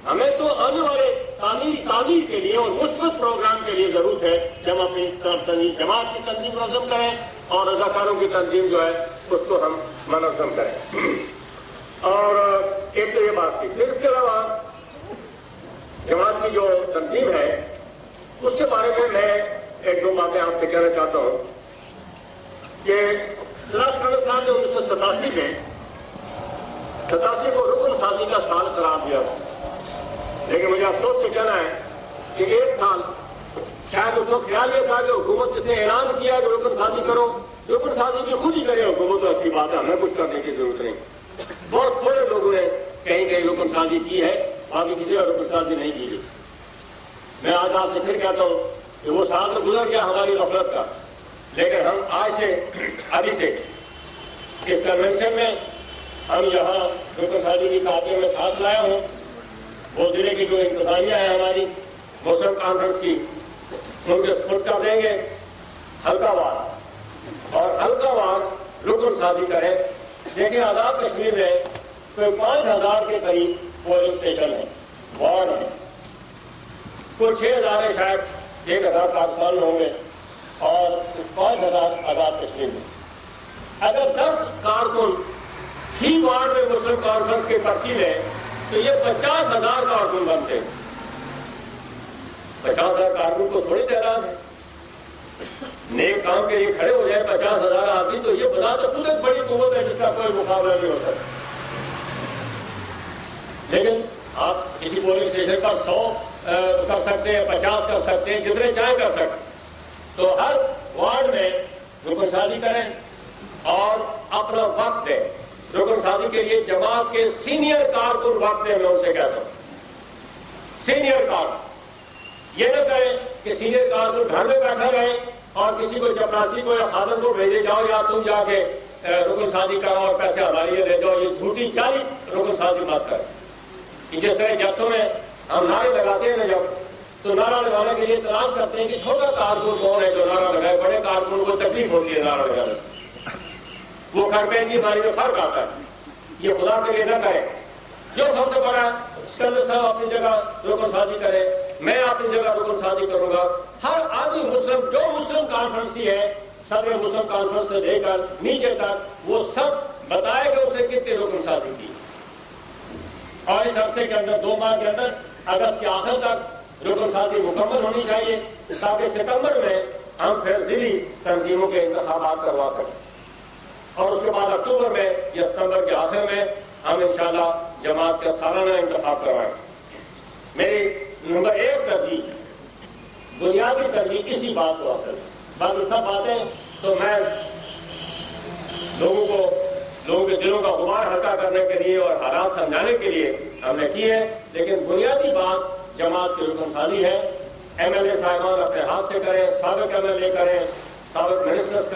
ہمیں تو آنے والے تعمیر کے لیے اور مثبت پروگرام کے لیے ضرورت ہے کہ ہم اپنی جماعت کی تنظیم منظم کریں اور رضاکاروں کی تنظیم جو ہے اس کو ہم منظم کریں. اور ایک تو یہ بات تھی. پھر اس کے علاوہ جماعت کی جو تنظیم ہے اس کے بارے میں ایک دو باتیں آپ سے کہنا چاہتا ہوں کہ صاحب نے 1987 کو رکن سازی کا سال قرار دیا، لیکن مجھے افسوس سے کہنا ہے کہ ایک سال شاید اس کو خیال یہ تھا کہ حکومت جس نے اعلان کیا کہ رکن سازی کرو، رکن سازی کی خود ہی کرے حکومت. ایسی بات ہے، ہمیں کچھ کرنے کی ضرورت نہیں. بہت تھوڑے لوگوں نے کہیں کہیں رکن سازی کی ہے، باقی کسی اور رکن سازی نہیں کی. میں آج آپ سے پھر کہتا ہوں کہ وہ سال تو گزر گیا ہماری غفلت کا، لیکن ہم آج سے ابھی سے اس کنونشن میں ہم یہاں رکن سازی کی تعطیل میں ساتھ لائے ہوں. وہ ضلع کی جو انتظامیہ ہے ہماری مسلم کانفرنس کی، ان کے سپورٹ کر دیں گے حلقہ وار، اور حلقہ وار رکن سازی کریں. دیکھیں آزاد کشمیر میں کوئی 5000 کے قریب پولنگ اسٹیشن ہیں، وارڈ ہیں. کوئی 6000 ہے، شاید 1000 پاکستان میں ہوں گے اور 5000 آزاد کشمیر میں. اگر 10 کارکن فی وارڈ میں مسلم کانفرنس کے پرچی لیں تو یہ 50,000 کارکن بنتے ہیں. 50,000 کارکن کو تھوڑی تعداد ہے. نیک کام کے لیے کھڑے ہو جائے 50,000 آدمی تو یہ بذات خود ایک بڑی قوت ہے جس کا کوئی مقابلہ نہیں ہو سکتا. لیکن آپ کسی پولنگ اسٹیشن پر 100 کر سکتے ہیں، 50 کر سکتے ہیں، جتنے چاہیں کر سکتے. تو ہر وارڈ میں رکن سازی کریں اور اپنا وقت دیں. رکن سازی کے لیے جماعت کے سینئر کارکن وقت دیں. میں ان سے کہتا ہوں سینئر کارکن. یہ نہ کریں کہ سینئر کارکن گھر میں بیٹھا رہے اور کسی کو چپراسی کو یا خادم کو بھیجے جاؤ یا تم جا کے رکن سازی کرو اور پیسے ہمارے لیے لے جاؤ. یہ جھوٹی چالی رکن سازی مت کریں. جس طرح جلسوں میں ہم نعرے لگاتے ہیں نا، جب تو نعرہ لگانے کے لیے تلاش کرتے ہیں کہ چھوٹا کارکن کون ہے جو نعرہ لگائے. بڑے کارکن کو تکلیف ہوتی ہے نعرہ لگانے سے، وہ کھڑپیچی ہماری میں فرق آتا ہے. یہ خدا کے لیے نہ کریں. جو سب سے بڑا اسکندر صاحب اپنی جگہ رکن سازی کرے، میں اپنی جگہ رکن سازی کروں گا. ہر آدمی مسلم جو مسلم کانفرنسی ہے، صدر مسلم کانفرنس سے لے کر نیچے تک، وہ سب بتائے کہ اس نے کتنی رکن سازی کی. اور اس عرصے کے اندر 2 ماہ کے اندر اگست کے آخر تک رکن سازی مکمل ہونی چاہیے تاکہ ستمبر میں ہم پھر ضلعی تنظیموں کے انتخابات کروا سکیں. اور اس کے بعد اکتوبر میں یا ستمبر کے آخر میں ہم انشاءاللہ جماعت کا سالانہ انتخاب کروائیں. میری نمبر 1 ترجیح، بنیادی ترجیح اسی بات کو حاصل. باقی سب باتیں تو میں لوگوں کے دلوں کا غبار ہلکا کرنے کے لیے اور حالات سمجھانے کے لیے ہم نے کی ہے، لیکن بنیادی بات جماعت کی رکن سازی ہے. ایم ایل اے صاحبان اپنے ہاتھ سے کریں، سابق ایم ایل اے کریں، سابق منسٹرز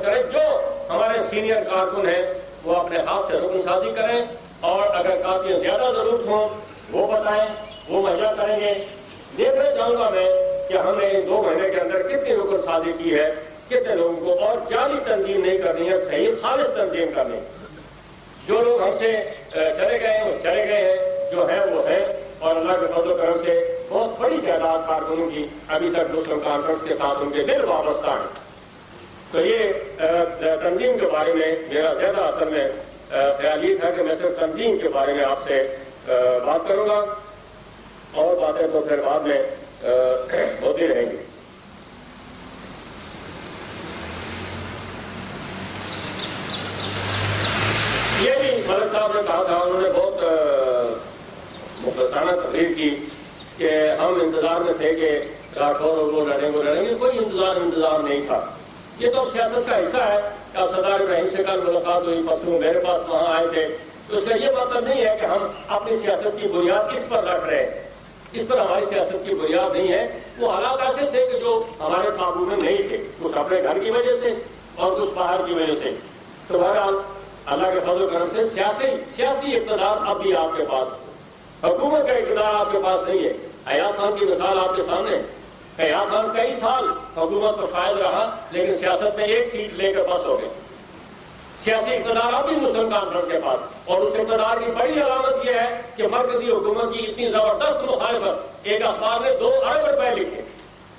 کریں. جو ہمارے سینئر کارکن ہیں وہ اپنے ہاتھ سے رکن سازی کریں، اور اگر کافی زیادہ ضرورت ہوں وہ بتائیں، وہ مہیا کریں گے. دیکھنا چاہوں گا میں کہ ہم نے 2 مہینے کے اندر کتنی رکن سازی کی ہے، کتنے لوگوں کو. اور جعلی تنظیم نہیں کرنی ہے، صحیح خالص تنظیم کرنی. جو لوگ ہم سے چلے گئے ہیں وہ چلے گئے ہیں، جو ہیں وہ ہیں. اور اللہ کے فضل و کرم سے بہت بڑی تعداد کارکنوں کی ابھی تک مسلم کانفرنس کے ساتھ ان کے دل وابستہ ہیں. تو یہ تنظیم کے بارے میں میرا زیادہ اصل میں خیال یہ تھا کہ میں صرف تنظیم کے بارے میں آپ سے بات کروں گا، اور باتیں تو پھر بعد میں ہوتی رہیں گی. یہ بھی ملک صاحب نے کہا تھا، انہوں نے بہت مخلصانہ تقریر کی کہ ہم انتظار میں تھے کہ راٹھور اور وہ لڑیں گے. کوئی انتظار نہیں تھا. یہ تو سیاست کا حصہ ہے. سردار ابراہیم سے کل ملاقات ہوئی، پرسوں میرے پاس وہاں آئے تھے. تو اس کا یہ مطلب نہیں ہے کہ ہم اپنی سیاست کی بنیاد اس پر رکھ رہے ہیں. اس پر ہماری سیاست کی بنیاد نہیں ہے. وہ حالات ایسے تھے کہ جو ہمارے قابو میں نہیں تھے، کچھ اپنے گھر کی وجہ سے اور کچھ باہر کی وجہ سے. تو بہرحال اللہ کے فضل و کرم سے سیاسی اقتدار اب بھی آپ کے پاس. حکومت کا اقتدار آپ کے پاس نہیں ہے. حیات خان کی مثال آپ کے سامنے ہے. حیات خان کئی سال حکومت پر فائز رہا لیکن سیاست میں ایک سیٹ لے کر بس ہو گئے. سیاسی اقتدار اب بھی مسلم کانفرنس کے پاس, اور اس اقتدار کی بڑی علامت یہ ہے کہ مرکزی حکومت کی اتنی زبردست مخالفت. ایک اخبار نے 2 ارب روپے لکھے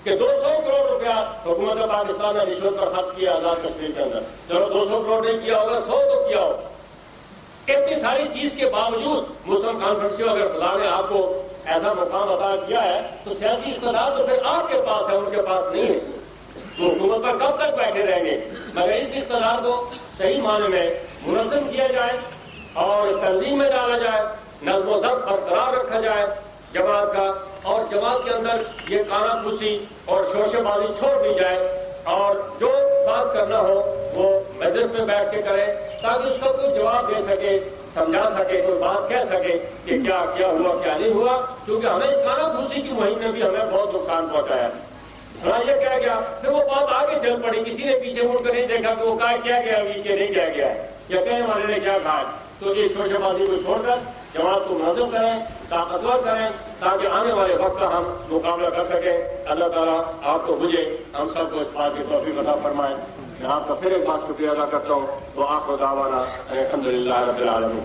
کہ 200 کروڑ روپیہ حکومت پاکستان نے رشوت پر خرچ کیا آزاد کشمیر کے اندر. چلو 200 کروڑ نہیں کیا ہوگا, 100 تو کیا ہوگا. اتنی ساری چیز کے باوجود مسلم کانفرنس سے اگر خدا نے آپ کو ایسا مقام عطا کیا ہے تو سیاسی اقتدار تو پھر آپ کے پاس ہے, ان کے پاس نہیں ہے. وہ حکومت پر کب تک بیٹھے رہیں گے؟ مگر اس اقتدار کو صحیح معنی میں منظم کیا جائے اور تنظیم میں ڈالا جائے, نظم و ضبط برقرار رکھا جائے جماعت کا, اور جماعت کے اندر یہ کانا پھوسی اور شوشے بازی چھوڑ دی جائے, اور جو بات کرنا ہو وہ مجلس میں بیٹھ کے کرے تاکہ اس کا کوئی جواب دے سکے, سمجھا سکے, کوئی بات کہہ سکے کہ کیا ہوا کیا نہیں ہوا. کیونکہ ہمیں اس کانا پھوسی کی مہم نے بھی ہمیں بہت نقصان پہنچایا. یہ کہہ گیا, پھر وہ بات آگے چل پڑی, کسی نے پیچھے مڑ کر نہیں دیکھا کہ وہ کیا گیا ابھی کہ نہیں کیا گیا ہے, یا کہنے والے نے کیا کہا. تو یہ شوشے بازی کو چھوڑ کر جماعت کو منظم کریں, طاقتور کریں, تاکہ آنے والے وقت کا ہم مقابلہ کر سکیں. اللہ تعالیٰ آپ کو مجھے ہم سب کو اس بات کی توفیق عطا فرمائے. میں آپ کا پھر ایک بار شکریہ ادا کرتا ہوں. وآخر دعوانا الحمدللہ رب العالمین.